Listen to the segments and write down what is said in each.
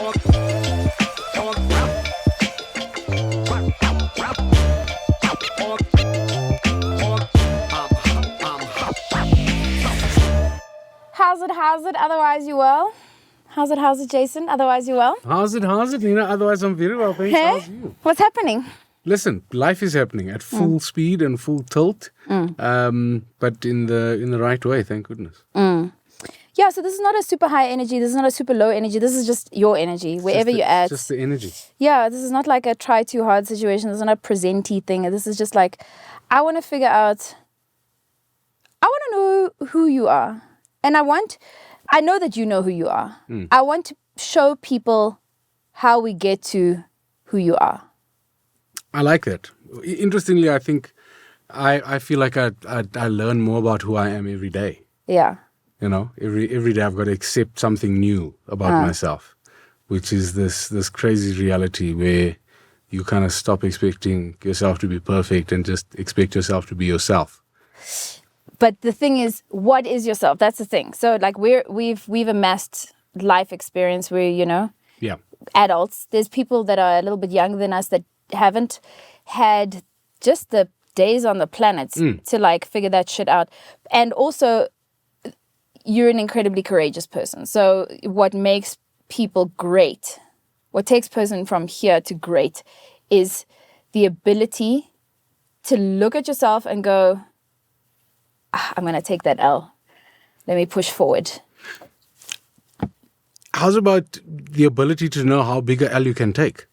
How's it? Otherwise you well? How's it, Jason? Otherwise you well? How's it? Otherwise I'm very well, thanks. Hey? How's you? What's happening? Listen, life is happening at full speed and full tilt, but in the right way, thank goodness. Yeah, so this is not a super high energy. This is not a super low energy. This is just your energy, wherever you're at. Just the energy. Yeah, this is not like a try too hard situation. This is not a present-y thing. This is just like, I want to know who you are. And I know that you know who you are. I want to show people how we get to who you are. I like that. Interestingly, I think I feel like I learn more about who I am every day. Yeah. You know, every day I've got to accept something new about myself, which is this crazy reality where you kind of stop expecting yourself to be perfect and just expect yourself to be yourself. But the thing is, what is yourself? That's the thing. So like we've amassed life experience where, adults. There's people that are a little bit younger than us that haven't had just the days on the planet to like figure that shit out. And also, you're an incredibly courageous person. So what makes people great, what takes person from here to great is the ability to look at yourself and go, I'm going to take that L. Let me push forward. How's about the ability to know how big a L you can take?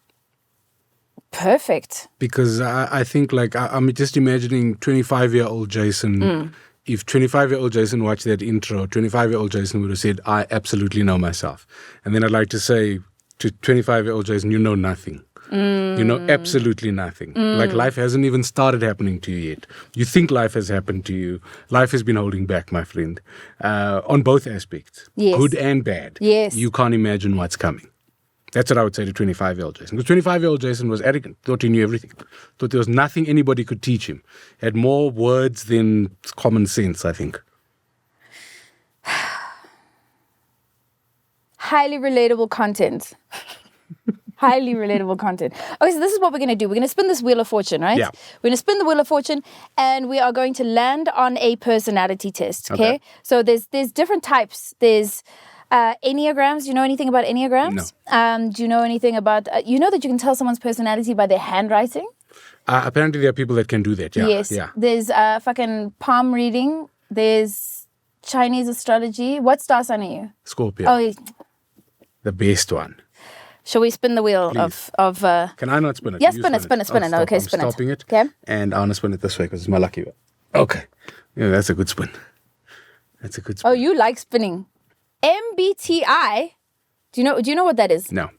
Perfect. Because I think like I'm just imagining 25-year-old Jason. If 25-year-old Jason watched that intro, 25-year-old Jason would have said, I absolutely know myself. And then I'd like to say to 25-year-old Jason, you know nothing. You know absolutely nothing. Like life hasn't even started happening to you yet. You think life has happened to you. Life has been holding back, my friend, on both aspects, good and bad. Yes. You can't imagine what's coming. That's what I would say to 25-year-old Jason. Because 25-year-old Jason was arrogant, thought he knew everything, thought there was nothing anybody could teach him. Had more words than common sense, I think. Highly relatable content. Highly relatable content. Okay, so this is what we're going to do. We're going to spin this Wheel of Fortune, right? Yeah. We're going to spin the Wheel of Fortune and we are going to land on a personality test, okay? So there's different types. There's Enneagrams. Do you know anything about Enneagrams? No. Do you know anything about... you know that you can tell someone's personality by their handwriting? Apparently there are people that can do that, yeah. Yes. Yeah. There's fucking palm reading. There's Chinese astrology. What star sign are you? Scorpio. Oh, The best one. shall we spin the wheel of Can I not spin it? Yeah, You spin it. No, okay, spin it. I'm stopping it. Okay. And I want to spin it this way because it's my lucky one. Okay. Yeah, that's a good spin. That's a good spin. Oh, you like spinning. MBTI. Do you know what that is? No.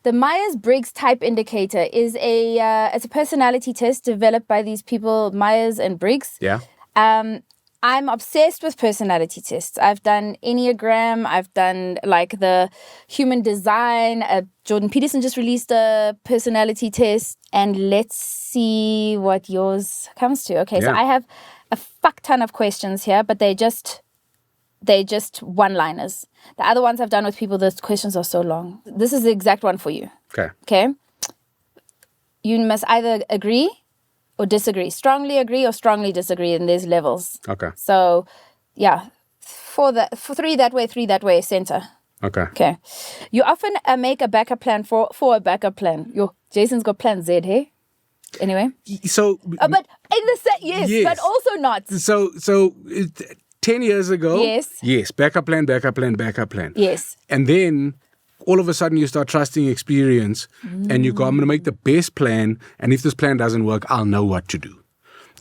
The Myers-Briggs Type Indicator is it's a personality test developed by these people, Myers and Briggs. Yeah. I'm obsessed with personality tests. I've done Enneagram. I've done like the human design. Jordan Peterson just released a personality test. And let's see what yours comes to. Okay, so I have a fuck ton of questions here, but they're just one-liners. The other ones I've done with people, the questions are so long. This is the exact one for you. Okay? You must either agree or disagree. Strongly agree or strongly disagree, and there's levels. Okay. So, yeah, for 3 that way, center. Okay. You often make a backup plan for a backup plan. Jason's got plan Z, hey? Anyway. So... but in the set, yes, but also not. So 10 years ago... Yes. Backup plan. Yes. And then... all of a sudden you start trusting experience and you go, I'm going to make the best plan. And if this plan doesn't work, I'll know what to do.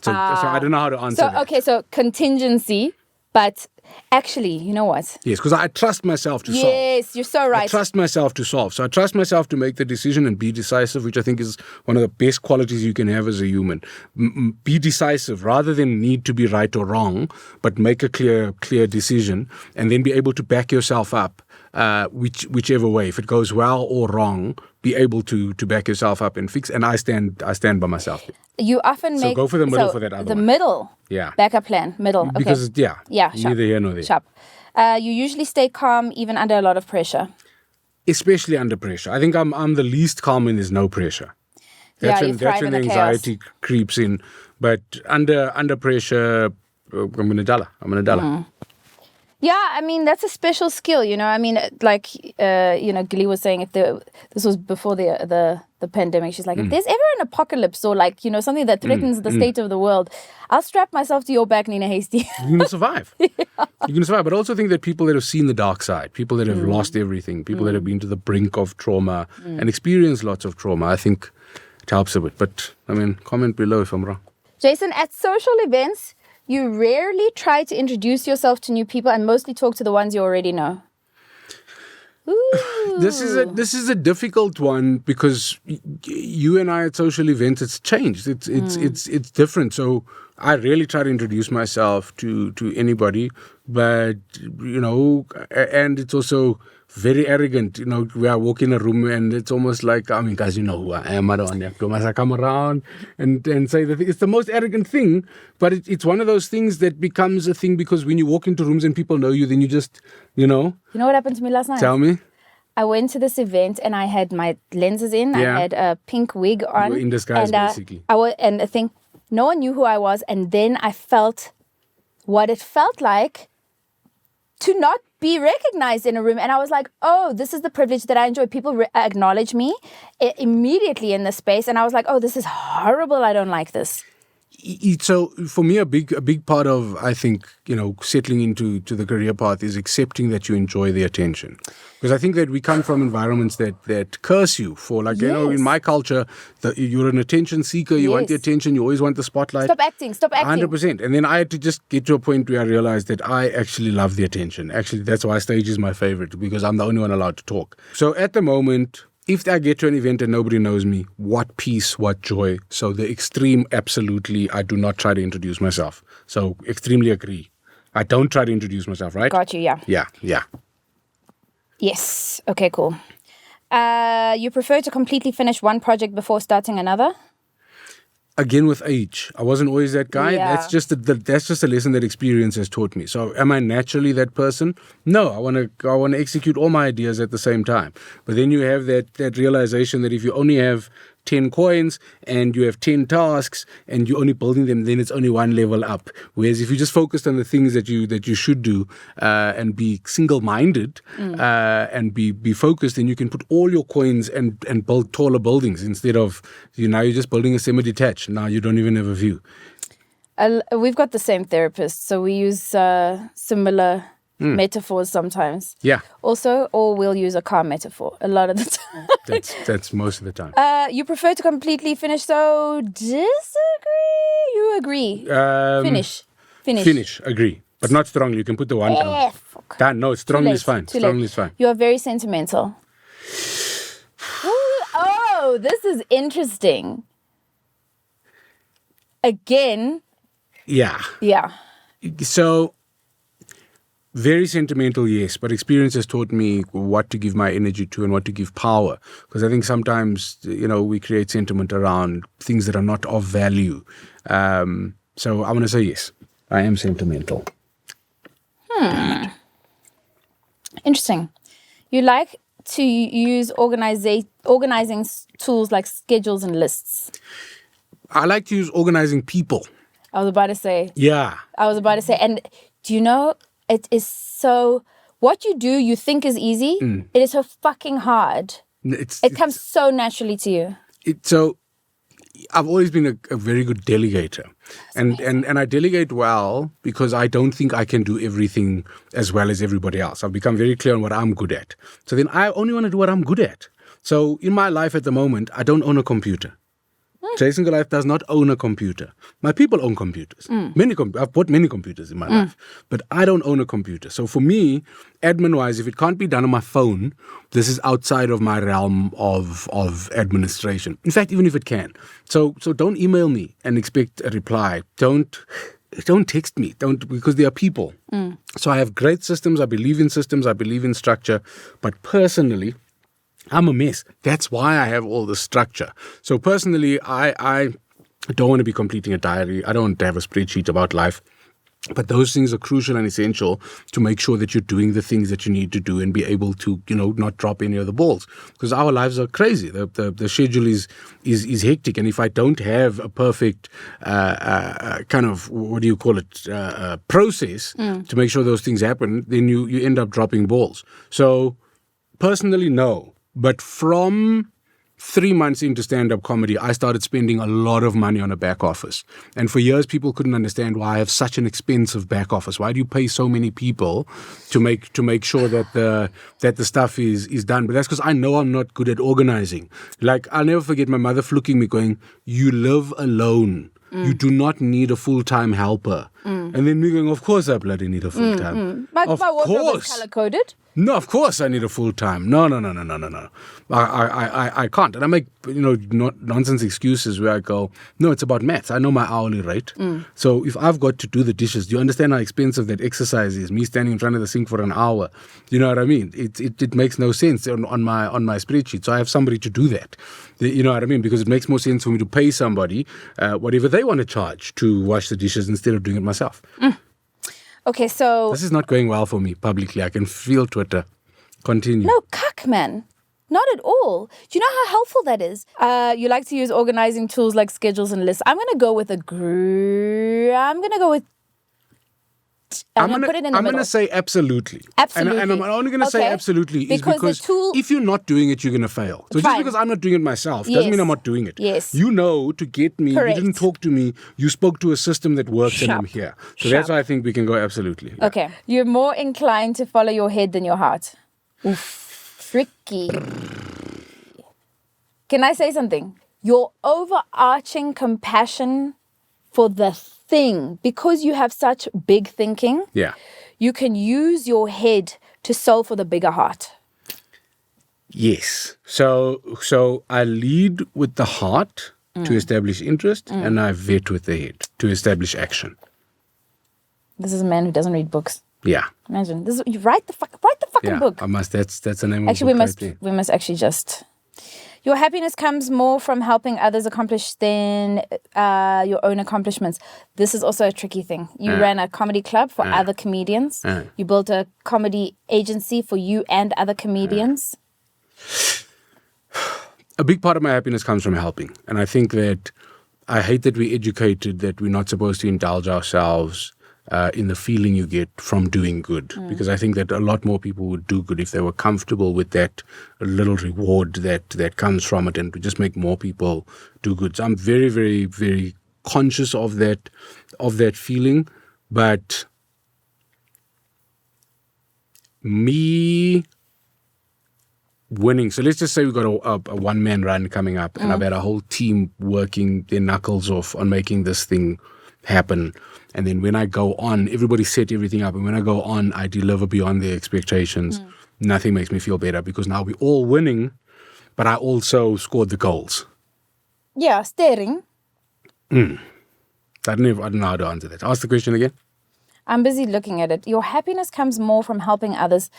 So I don't know how to answer that. Okay, so contingency, but actually, you know what? Yes, because I trust myself to solve. Yes, you're so right. I trust myself to solve. So I trust myself to make the decision and be decisive, which I think is one of the best qualities you can have as a human. Be decisive rather than need to be right or wrong, but make a clear decision and then be able to back yourself up. Whichever way, if it goes well or wrong, be able to back yourself up and fix. And I stand by myself. You often so go for the middle for that other the one. Middle. Yeah. Backup plan, middle. Okay. Because sharp. neither here nor there. Sharp. You usually stay calm even under a lot of pressure. especially under pressure. I think I'm the least calm when there's no pressure. That's when the anxiety creeps in. But under pressure, I'm going to dollar. Yeah, I mean, that's a special skill, I mean, like, Gilly was saying, this was before the pandemic, she's like, if there's ever an apocalypse or like, something that threatens the state of the world, I'll strap myself to your back, Nina Hastie. You're going to survive. Yeah. You're going to survive. But I also think that people that have seen the dark side, people that have lost everything, people that have been to the brink of trauma and experienced lots of trauma, I think it helps a bit. But, I mean, comment below if I'm wrong. Jason, at social events, you rarely try to introduce yourself to new people and mostly talk to the ones you already know. Ooh. This is a difficult one because you and I at social events, it's changed. It's different. So I rarely try to introduce myself to anybody, but and it's also very arrogant. We are walking in a room and it's almost like, I mean, guys, you know who I am. I don't want to come around and say that it's the most arrogant thing, but it's one of those things that becomes a thing because when you walk into rooms and people know you, then you just, You know what happened to me last night? Tell me. I went to this event and I had my lenses in. Yeah. I had a pink wig on. You were in disguise, basically. And I think no one knew who I was. And then I felt what it felt like to not be recognized in a room. And I was like, oh, this is the privilege that I enjoy. People acknowledge me immediately in the space. And I was like, oh, this is horrible. I don't like this. So for me, a big part of, I think, settling into the career path is accepting that you enjoy the attention. Because I think that we come from environments that curse you for, like, in my culture, you're an attention seeker, you want the attention, you always want the spotlight. Stop acting. 100%. And then I had to just get to a point where I realized that I actually love the attention. Actually, that's why stage is my favorite, because I'm the only one allowed to talk. So at the moment, if I get to an event and nobody knows me, what peace, what joy. So the extreme, absolutely, I do not try to introduce myself. So extremely agree. I don't try to introduce myself, right? Got you, yeah. Yeah. Yes. Okay, cool. You prefer to completely finish one project before starting another? Again, with age, I wasn't always that guy. Yeah. That's just a lesson that experience has taught me. So, am I naturally that person? No, I want to execute all my ideas at the same time. But then you have that realization that if you only have 10 coins and you have 10 tasks and you're only building them, then it's only one level up. Whereas if you just focused on the things that you should do and be single-minded and be focused, then you can put all your coins and build taller buildings instead of, now you're just building a semi-detached. Now you don't even have a view. We've got the same therapist, so we use similar metaphors sometimes. Yeah. Also, or we'll use a car metaphor a lot of the time. That's most of the time. You prefer to completely finish, so disagree? You agree? Finish. Agree. But not strongly. You can put the one down. No, strongly is fine. Strongly is fine. You are very sentimental. Oh, this is interesting. Again. Yeah. So, very sentimental, yes, but experience has taught me what to give my energy to and what to give power. Because I think sometimes, we create sentiment around things that are not of value. So I want to say yes, I am sentimental. Interesting. You like to use organizing tools like schedules and lists. I like to use organizing people. I was about to say. Yeah. And do you know, it is so, what you do, you think is easy. It is so fucking hard. It comes so naturally to you. So I've always been a very good delegator. And I delegate well because I don't think I can do everything as well as everybody else. I've become very clear on what I'm good at. So then I only want to do what I'm good at. So in my life at the moment, I don't own a computer. Jason Goliath does not own a computer. My people own computers. I've bought many computers in my life, but I don't own a computer. So for me, admin-wise, if it can't be done on my phone, this is outside of my realm of administration. In fact, even if it can. So don't email me and expect a reply. Don't text me. Because they are people. So I have great systems. I believe in systems. I believe in structure. But personally, I'm a mess. That's why I have all the structure. So personally, I don't want to be completing a diary. I don't want to have a spreadsheet about life. But those things are crucial and essential to make sure that you're doing the things that you need to do and be able to, not drop any of the balls. Because our lives are crazy. The schedule is hectic. And if I don't have a perfect kind of, process to make sure those things happen, then you end up dropping balls. So personally, no. But from 3 months into stand-up comedy, I started spending a lot of money on a back office. And for years, people couldn't understand why I have such an expensive back office. Why do you pay so many people to make sure that the stuff is done? But that's because I know I'm not good at organizing. Like, I'll never forget my mother fluking me going, "You live alone. You do not need a full-time helper." And then me going, "Of course I bloody need a full-time. But my wardrobe is color-coded. No, of course I need a full-time. No. I can't. And I make, nonsense excuses where I go, no, it's about maths. I know my hourly rate. So if I've got to do the dishes, do you understand how expensive that exercise is? Me standing in front of the sink for an hour. You know what I mean? It makes no sense on my spreadsheet. So I have somebody to do that. You know what I mean? Because it makes more sense for me to pay somebody whatever they want to charge to wash the dishes instead of doing it myself. Okay, so... This is not going well for me publicly. I can feel Twitter. Continue. No, cuck, man. Not at all. Do you know how helpful that is? You like to use organizing tools like schedules and lists. I'm going to go with I'm going to go with... I'm going to put it in the middle. I'm going to say absolutely. Absolutely. And I'm only going to say absolutely because if you're not doing it, you're going to fail. So just because I'm not doing it myself doesn't mean I'm not doing it. Yes. To get me, Correct. You didn't talk to me, you spoke to a system that works and I'm here. So that's why I think we can go absolutely. Yeah. Okay. You're more inclined to follow your head than your heart. Oof. Tricky. Can I say something? Your overarching compassion for the thing, because you have such big thinking, you can use your head to solve for the bigger heart. Yes. So I lead with the heart to establish interest and I vet with the head to establish action. This is a man who doesn't read books. Yeah. Imagine. You write the fucking book. I must. That's the name actually, of the book. We must actually just... Your happiness comes more from helping others accomplish than your own accomplishments. This is also a tricky thing. You ran a comedy club for other comedians. You built a comedy agency for you and other comedians. A big part of my happiness comes from helping. And I think that I hate that we're educated that we're not supposed to indulge ourselves in the feeling you get from doing good. Because I think that a lot more people would do good if they were comfortable with that little reward that comes from it and to just make more people do good. So I'm very, very, very conscious of that feeling. But me winning, so let's just say we've got a one-man run coming up and I've had a whole team working their knuckles off on making this thing happen. And then when I go on, everybody set everything up. And when I go on, I deliver beyond their expectations. Nothing makes me feel better because now we're all winning, but I also scored the goals. Yeah, staring. I don't know how to answer that. Ask the question again. I'm busy looking at it. Your happiness comes more from helping others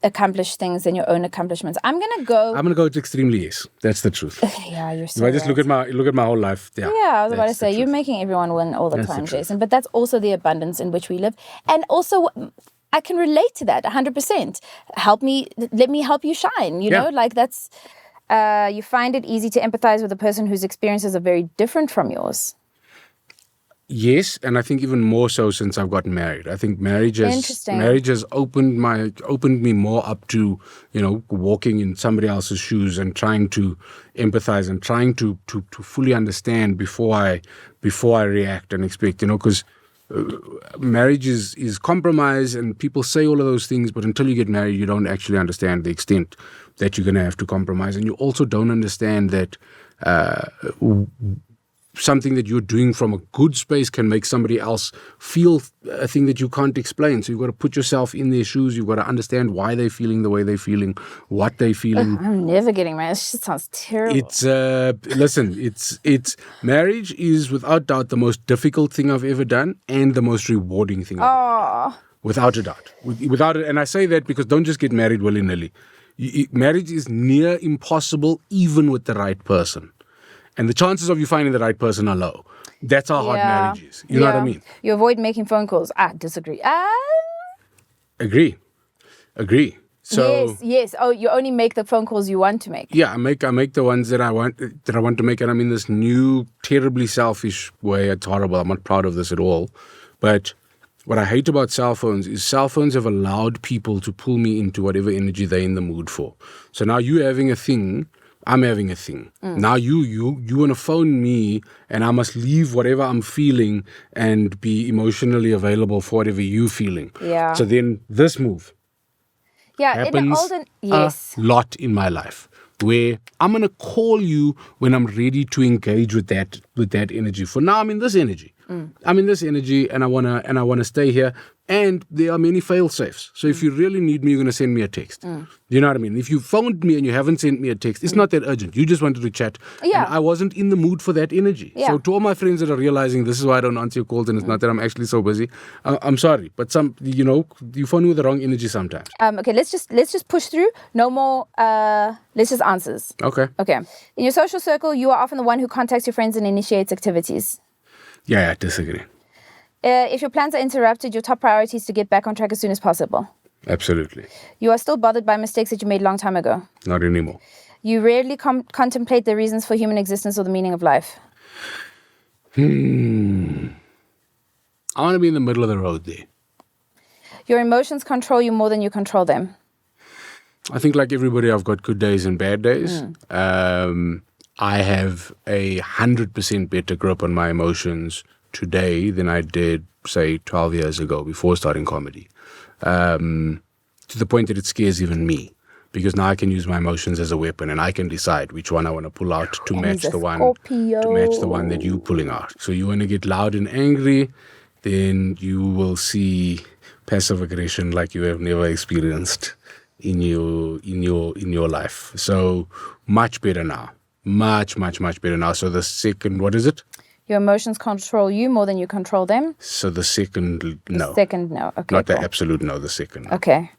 accomplish things than your own accomplishments. I'm gonna go to extremely yes. That's the truth. Yeah, you're so if I just look at my whole life. Yeah, I was about to say you're making everyone win all the time, Jason. But that's also the abundance in which we live, and also I can relate to that 100%. Let me help you shine. You know, like that's you find it easy to empathize with a person whose experiences are very different from yours. Yes, and I think even more so since I've gotten married. I think marriage has opened me more up to, walking in somebody else's shoes and trying to empathize and trying to fully understand before I react and expect, because marriage is compromise and people say all of those things, but until you get married, you don't actually understand the extent that you're going to have to compromise. And you also don't understand that something that you're doing from a good space can make somebody else feel a thing that you can't explain. So you've got to put yourself in their shoes. You've got to understand why they're feeling the way they're feeling, what they're feeling. I'm never getting married. This shit sounds terrible. It's marriage is without doubt the most difficult thing I've ever done and the most rewarding thing I've ever done. Without a doubt. And I say that because don't just get married willy-nilly. Marriage is near impossible even with the right person. And the chances of you finding the right person are low. That's how hard marriage is. You know what I mean? You avoid making phone calls. Disagree. Agree. So yes. Oh, you only make the phone calls you want to make. Yeah, I make the ones that I want to make, and I'm in this new, terribly selfish way. It's horrible. I'm not proud of this at all. But what I hate about cell phones is cell phones have allowed people to pull me into whatever energy they're in the mood for. So now you having a thing, I'm having a thing. Now you want to phone me, and I must leave whatever I'm feeling and be emotionally available for whatever you're feeling. Yeah. So then this move happens a lot in my life, where I'm going to call you when I'm ready to engage with that energy. For now, I'm in this energy. I'm in this energy, and I wanna stay here. And there are many fail safes. So if you really need me, you're gonna send me a text. You know what I mean? If you phoned me and you haven't sent me a text, it's not that urgent. You just wanted to chat. Yeah. And I wasn't in the mood for that energy. Yeah. So to all my friends that are realizing this is why I don't answer your calls, and it's not that I'm actually so busy, I'm sorry. But you phone me with the wrong energy sometimes. Okay, let's just push through. No more. Let's just answers. Okay. In your social circle, you are often the one who contacts your friends and initiates activities. Yeah, I disagree. If your plans are interrupted, your top priority is to get back on track as soon as possible. Absolutely. You are still bothered by mistakes that you made a long time ago. Not anymore. You rarely contemplate the reasons for human existence or the meaning of life. I want to be in the middle of the road there. Your emotions control you more than you control them. I think like everybody, I've got good days and bad days. I have 100% better grip on my emotions today than I did, say, 12 years ago before starting comedy. To the point that it scares even me, because now I can use my emotions as a weapon, and I can decide which one I want to pull out to match the one that you're pulling out. So you want to get loud and angry, then you will see passive aggression like you have never experienced in your life. So much better now. Much better now. So the second, what is it? Your emotions control you more than you control them. So the second, no. The second, no. Okay. Not the absolute no, the second. Okay.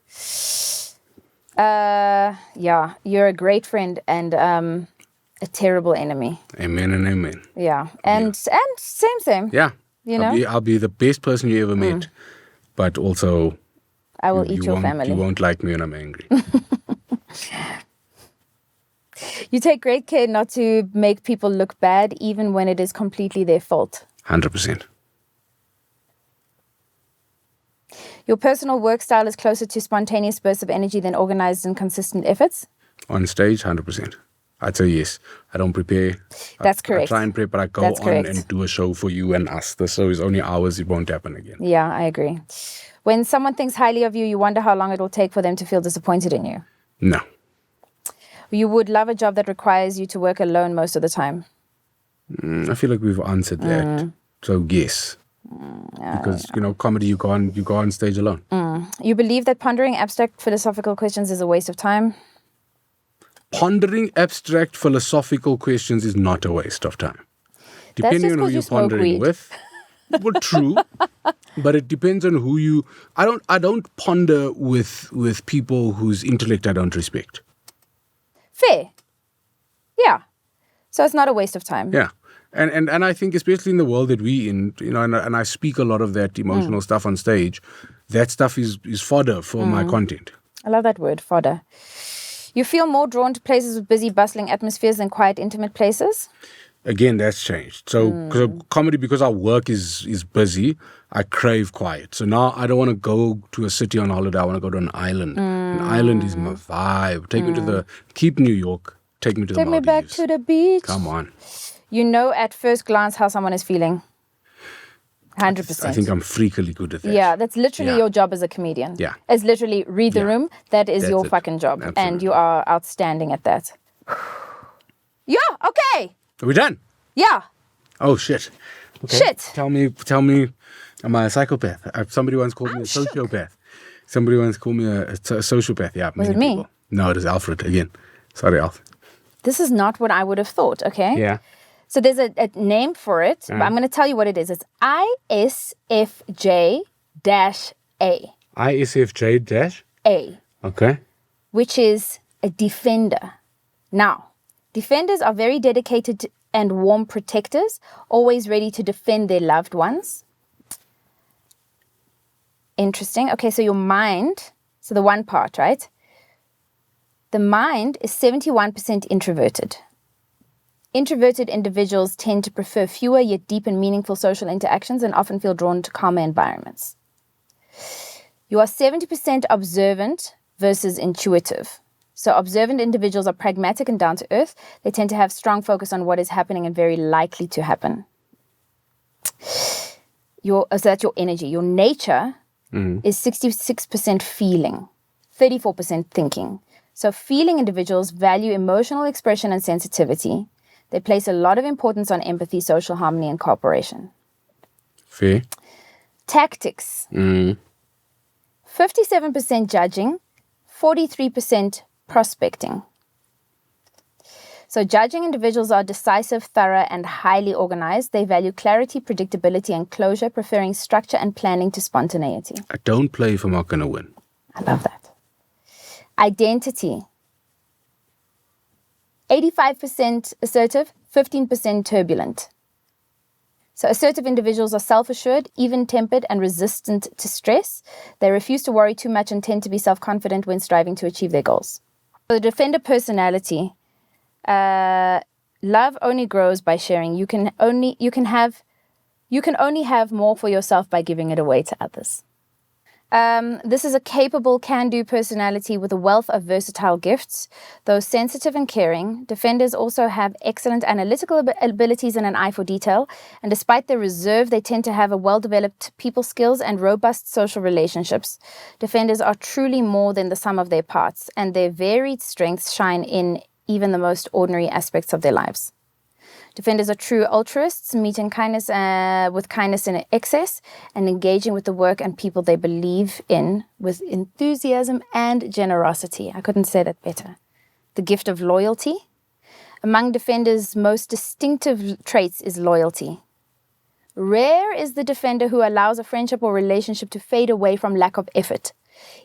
Yeah, you're a great friend and a terrible enemy. Amen and amen. Yeah, and same. Yeah. You know? I'll be the best person you ever met, but also I will eat your family. You won't like me when I'm angry. You take great care not to make people look bad, even when it is completely their fault. 100%. Your personal work style is closer to spontaneous bursts of energy than organized and consistent efforts. On stage, 100%. I'd say yes. I don't prepare. That's correct. I try and prep, but I go on and do a show for you and us. The show is only ours. It won't happen again. Yeah, I agree. When someone thinks highly of you, you wonder how long it will take for them to feel disappointed in you. No. You would love a job that requires you to work alone most of the time. I feel like we've answered that. So yes. Because, comedy, you go on stage alone. You believe that pondering abstract philosophical questions is a waste of time? Pondering abstract philosophical questions is not a waste of time. Depending on who you're pondering with. Well, true. But it depends on who you... I don't ponder with people whose intellect I don't respect. Fair. Yeah. So it's not a waste of time. Yeah. And I think especially in the world that we're in, and I speak a lot of that emotional stuff on stage, that stuff is fodder for my content. I love that word, fodder. You feel more drawn to places with busy, bustling atmospheres than quiet, intimate places? Again, that's changed. So comedy, because our work is busy, I crave quiet. So now I don't want to go to a city on holiday. I want to go to an island. An island is my vibe. Keep New York. Take me to the Maldives. Take me back to the beach. Come on. You know at first glance how someone is feeling. 100%. I think I'm freakily good at that. Yeah, that's literally your job as a comedian. Yeah. It's literally read the room. That's your fucking job. Absolutely. And you are outstanding at that. Yeah, okay. Are we done? Yeah. Oh, shit. Okay. Shit. Tell me, am I a psychopath? Somebody once called me a sociopath. Somebody once called me a sociopath. Yeah. Was it me? People. No, it is Alfred again. Sorry, Alf. This is not what I would have thought, okay? Yeah. So there's a name for it, but I'm going to tell you what it is. It's ISFJ-A. ISFJ-A. Okay. Which is a defender. Now, defenders are very dedicated and warm protectors, always ready to defend their loved ones. Interesting. Okay, so your mind, so the one part, right? The mind is 71% introverted. Introverted individuals tend to prefer fewer yet deep and meaningful social interactions and often feel drawn to calmer environments. You are 70% observant versus intuitive. So observant individuals are pragmatic and down to earth. They tend to have strong focus on what is happening and very likely to happen. So that's your energy. Your nature is 66% feeling, 34% thinking. So feeling individuals value emotional expression and sensitivity. They place a lot of importance on empathy, social harmony, and cooperation. Fair. Tactics. 57% judging, 43% prospecting. So judging individuals are decisive, thorough, and highly organized. They value clarity, predictability, and closure, preferring structure and planning to spontaneity. I don't play if I'm not going to win. I love that. Identity. 85% assertive, 15% turbulent. So assertive individuals are self-assured, even-tempered, and resistant to stress. They refuse to worry too much and tend to be self-confident when striving to achieve their goals. So the defender personality, love only grows by sharing. You can only have more for yourself by giving it away to others. This is a capable, can-do personality with a wealth of versatile gifts. Though sensitive and caring, defenders also have excellent analytical abilities and an eye for detail. And despite their reserve, they tend to have a well-developed people skills and robust social relationships. Defenders are truly more than the sum of their parts, and their varied strengths shine in even the most ordinary aspects of their lives. Defenders are true altruists, meeting kindness with kindness in excess and engaging with the work and people they believe in with enthusiasm and generosity. I couldn't say that better. The gift of loyalty. Among defenders' most distinctive traits is loyalty. Rare is the defender who allows a friendship or relationship to fade away from lack of effort.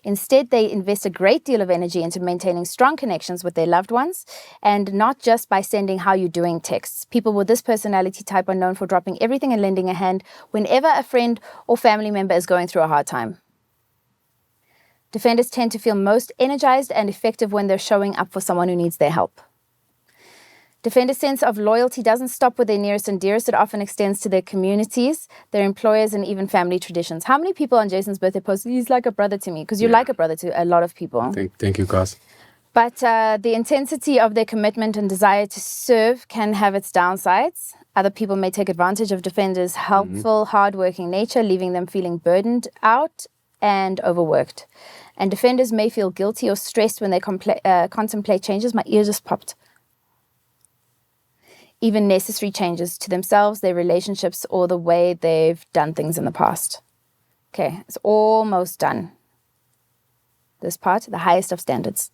Instead, they invest a great deal of energy into maintaining strong connections with their loved ones, and not just by sending "how you doing" texts. People with this personality type are known for dropping everything and lending a hand whenever a friend or family member is going through a hard time. Defenders tend to feel most energized and effective when they're showing up for someone who needs their help. Defenders' sense of loyalty doesn't stop with their nearest and dearest. It often extends to their communities, their employers, and even family traditions. How many people on Jason's birthday post, "He's like a brother to me"? Because you're like a brother to a lot of people. Thank you, Kaz. But the intensity of their commitment and desire to serve can have its downsides. Other people may take advantage of defenders' helpful, hardworking nature, leaving them feeling burdened out and overworked. And defenders may feel guilty or stressed when they contemplate changes. My ear just popped. Even necessary changes to themselves, their relationships, or the way they've done things in the past. Okay, it's almost done. This part, the highest of standards.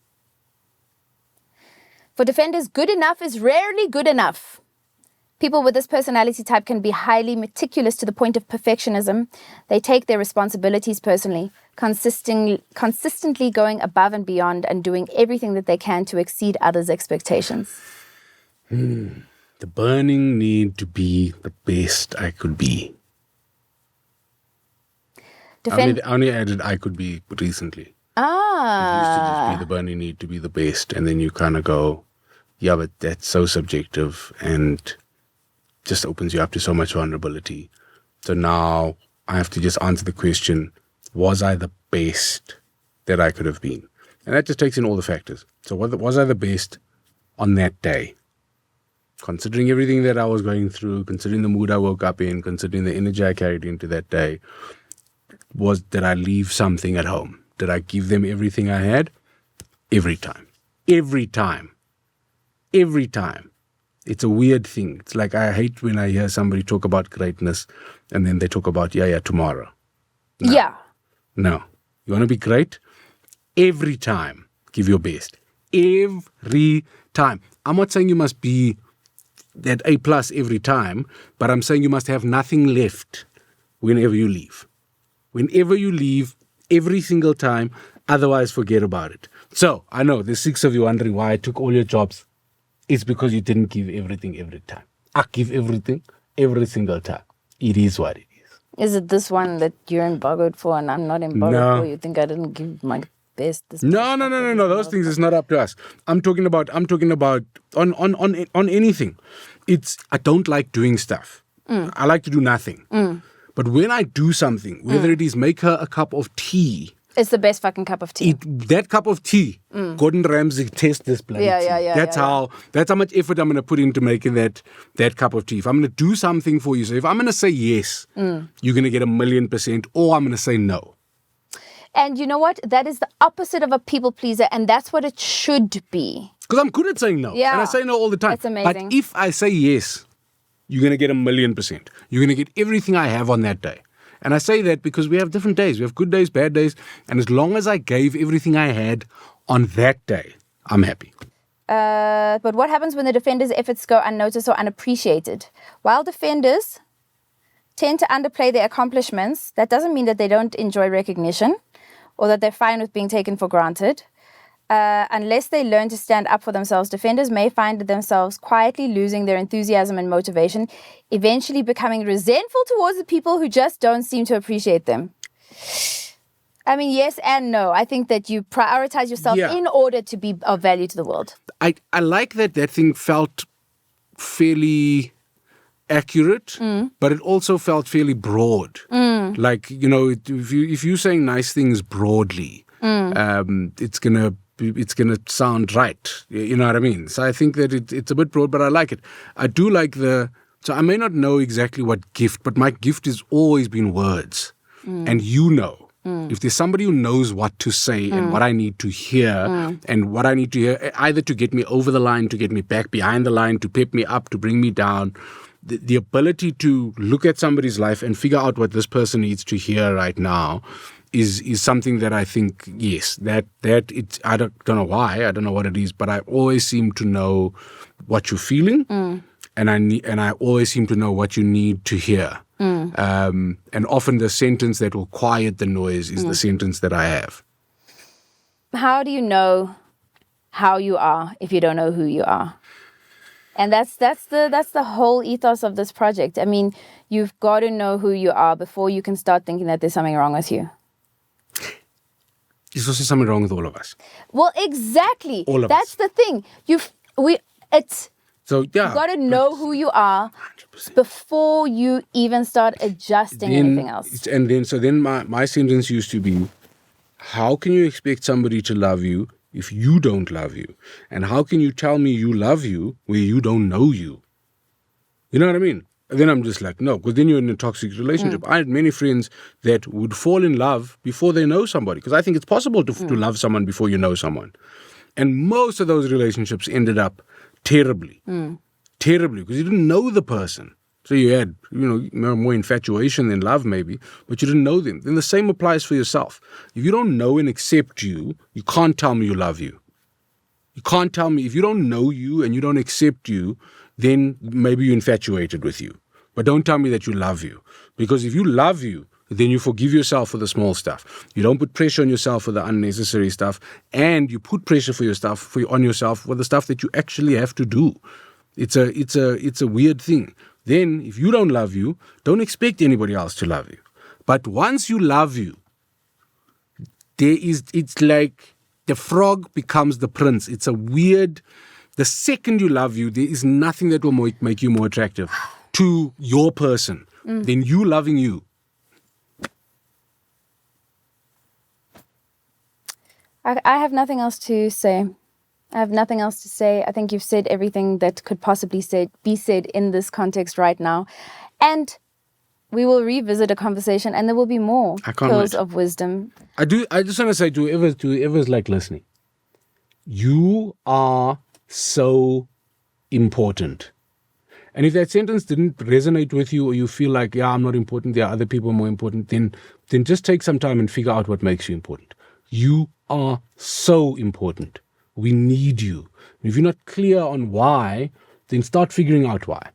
For defenders, good enough is rarely good enough. People with this personality type can be highly meticulous to the point of perfectionism. They take their responsibilities personally, consistently going above and beyond and doing everything that they can to exceed others' expectations. The burning need to be the best I could be. I only added I could be recently. It used to just be the burning need to be the best. And then you kind of go, yeah, but that's so subjective and just opens you up to so much vulnerability. So now I have to just answer the question, was I the best that I could have been? And that just takes in all the factors. So was I the best on that day? Considering everything that I was going through, considering the mood I woke up in, considering the energy I carried into that day, did I leave something at home? Did I give them everything I had? Every time. Every time. Every time. It's a weird thing. It's like I hate when I hear somebody talk about greatness and then they talk about, tomorrow. No. Yeah. No. You want to be great? Every time. Give your best. Every time. I'm not saying you must be that A+ every time, but I'm saying you must have nothing left whenever you leave. Whenever you leave, every single time, otherwise forget about it. So, I know there's 6 of you wondering why I took all your jobs. It's because you didn't give everything every time. I give everything every single time. It is what it is. Is it this one that you're embargoed for and I'm not embargoed for? You think I didn't give my best? No. Those things is not up to us. I'm talking about on anything. I don't like doing stuff. I like to do nothing. But when I do something, whether it is make her a cup of tea. It's the best fucking cup of tea. That cup of tea, Gordon Ramsay, taste this bloody tea. That's how much effort I'm going to put into making that cup of tea. If I'm going to do something for you, so if I'm going to say yes, you're going to get 1,000,000%, or I'm going to say no. And you know what? That is the opposite of a people pleaser, and that's what it should be. Because I'm good at saying no. Yeah. And I say no all the time. That's amazing. But if I say yes, you're going to get 1,000,000%. You're going to get everything I have on that day. And I say that because we have different days. We have good days, bad days. And as long as I gave everything I had on that day, I'm happy. But what happens when the defender's efforts go unnoticed or unappreciated? While defenders tend to underplay their accomplishments, that doesn't mean that they don't enjoy recognition or that they're fine with being taken for granted. Unless they learn to stand up for themselves, defenders may find themselves quietly losing their enthusiasm and motivation, eventually becoming resentful towards the people who just don't seem to appreciate them. I mean, yes and no. I think that you prioritize yourself in order to be of value to the world. I like that thing felt fairly accurate, but it also felt fairly broad. Like, if you're saying nice things broadly, it's gonna sound right. You know what I mean? So I think that it's a bit broad, but I like it. I do like so I may not know exactly what gift, but my gift has always been words. And if there's somebody who knows what to say and what I need to hear and what I need to hear, either to get me over the line, to get me back behind the line, to pep me up, to bring me down, the ability to look at somebody's life and figure out what this person needs to hear right now is something that I think, yes, that it's, I don't know why, I don't know what it is, but I always seem to know what you're feeling, and I always seem to know what you need to hear. And often the sentence that will quiet the noise is the sentence that I have. How do you know how you are if you don't know who you are? And that's the whole ethos of this project. I mean, you've got to know who you are before you can start thinking that there's something wrong with you. There's also something wrong with all of us. Well, exactly. All of That's us. the thing. You've got to know who you are 100%. Before you even start adjusting anything else. And then my sentence used to be, how can you expect somebody to love you if you don't love you? And how can you tell me you love you where you don't know you? You know what I mean? And then I'm just like, no, because then you're in a toxic relationship. I had many friends that would fall in love before they know somebody, because I think it's possible to love someone before you know someone. And most of those relationships ended up terribly, because you didn't know the person. So you had, more infatuation than love maybe, but you didn't know them. Then the same applies for yourself. If you don't know and accept you, you can't tell me you love you. You can't tell me, if you don't know you and you don't accept you, then maybe you're infatuated with you. But don't tell me that you love you. Because if you love you, then you forgive yourself for the small stuff. You don't put pressure on yourself for the unnecessary stuff. And you put pressure on yourself for the stuff that you actually have to do. It's a weird thing. Then, if you don't love you, don't expect anybody else to love you. But once you love you, it's like the frog becomes the prince. It's a weird... The second you love you, there is nothing that will make you more attractive to your person than you loving you. I have nothing else to say. I think you've said everything that could possibly be said in this context right now. And we will revisit a conversation and there will be more pearls of wisdom. I just want to say to whoever's like listening, you are so important. And if that sentence didn't resonate with you, or you feel like, I'm not important, there are other people more important, then just take some time and figure out what makes you important. You are so important. We need you. And if you're not clear on why, then start figuring out why.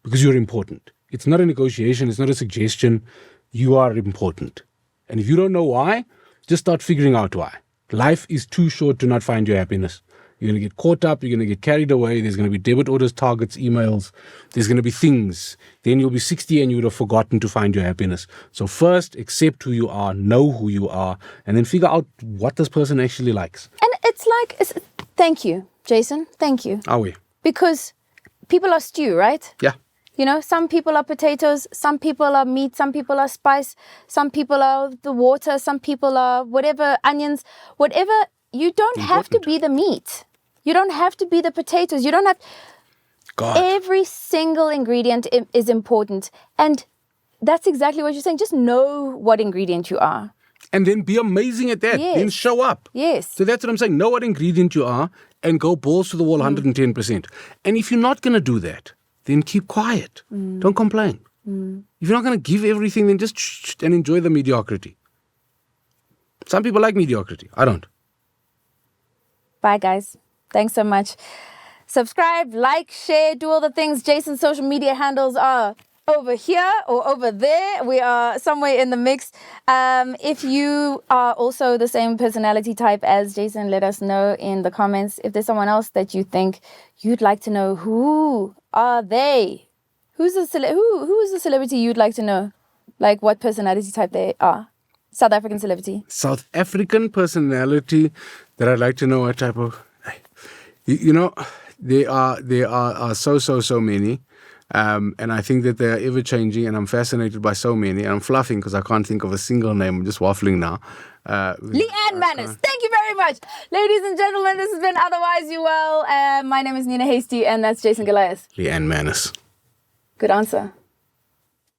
Because you're important. It's not a negotiation. It's not a suggestion. You are important. And if you don't know why, just start figuring out why. Life is too short to not find your happiness. You're going to get caught up. You're going to get carried away. There's going to be debit orders, targets, emails. There's going to be things. Then you'll be 60 and you would have forgotten to find your happiness. So first, accept who you are, know who you are, and then figure out what this person actually likes. And thank you, Jason. Thank you. Are we? Because people are stew, right? Yeah. You know, some people are potatoes, some people are meat, some people are spice, some people are the water, some people are whatever, onions, whatever. You don't have to be the meat. You don't have to be the potatoes. You don't have... God. Every single ingredient is important. And that's exactly what you're saying. Just know what ingredient you are. And then be amazing at that. Yes. Then show up. Yes. So that's what I'm saying. Know what ingredient you are and go balls to the wall 110%. And if you're not going to do that, then keep quiet. Don't complain. If you're not going to give everything, then just shh and enjoy the mediocrity. Some people like mediocrity. I don't. Bye, guys. Thanks so much. Subscribe, like, share, do all the things. Jason's social media handles are over here or over there. We are somewhere in the mix. If you are also the same personality type as Jason, let us know in the comments. If there's someone else that you think you'd like to know, who are they? Who is the celebrity you'd like to know? Like what personality type they are? South African celebrity. South African personality that I'd like to know what type of... You know, there are so many. And I think that they are ever changing, and I'm fascinated by so many. And I'm fluffing because I can't think of a single name. I'm just waffling now. Leanne Manus, thank you very much. Ladies and gentlemen, this has been Otherwise You Well. My name is Nina Hastie, and that's Jason Goliath. Leanne Manus. Good answer.